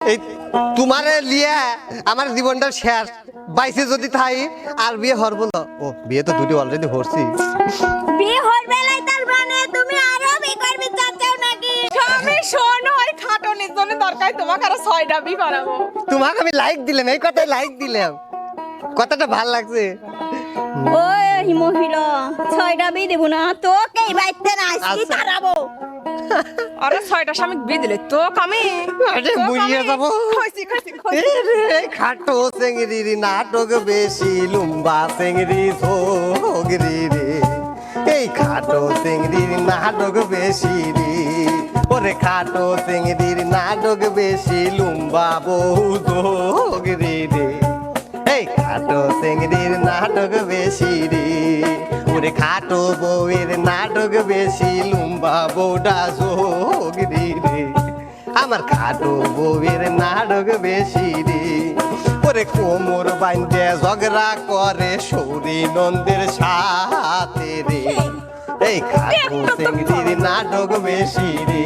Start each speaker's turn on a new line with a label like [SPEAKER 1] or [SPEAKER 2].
[SPEAKER 1] এই তোমারে লিয়া আমার জীবনটা শেষ বাইসে যদি থাই আর বিয়ে হরব না। ও বিয়ে তো দুটি অলরেডি হরছি।
[SPEAKER 2] বিয়ে হরবে লাই তার মানে তুমি আরো বিয়ে করবে চাচ্ছো নাকি?
[SPEAKER 3] আমি শোনো ওই খাটনির জন্য দরকার তোমাকে আরো 6টা বি করাবো।
[SPEAKER 1] তোমাকে আমি লাইক দিলাম, এই কথাই লাইক দিলাম, কথাটা ভাল লাগছে।
[SPEAKER 2] ওই মহিলা 6টা বিয়ে দেব না তোকে এই বাইতে না আজকে
[SPEAKER 1] আচ্ছা।
[SPEAKER 2] তারাবো।
[SPEAKER 3] আরে 6টা স্বামী বি দিলে তো কমে
[SPEAKER 1] আরে বুঝিয়ে যাবো।
[SPEAKER 3] কইছি
[SPEAKER 1] এই খাটো চেংড়ির নাটক বেশি লুম্বা চেংড়ি ঝগড়ি রে, এই খাটো চেংড়ির নাটক বেশি রে, ওরে খাটো চেংড়ির নাটক বেশি লুম্বা বউ ঝগড়ি রে, এই খাটো চেংড়ির নাটক বেশি রে, ওরে খাটো বউয়ের নাটক বেশি লুম্বা বউটা ঝগড়ি রে, আমার খাটো বউয়ের নাটক বেশি রে, ওরে কোমর বান্ধে ঝগড়া করে সৌরি নন্দের সাথে রে, এই খাটো চেংড়ির নাটক বেশি রে।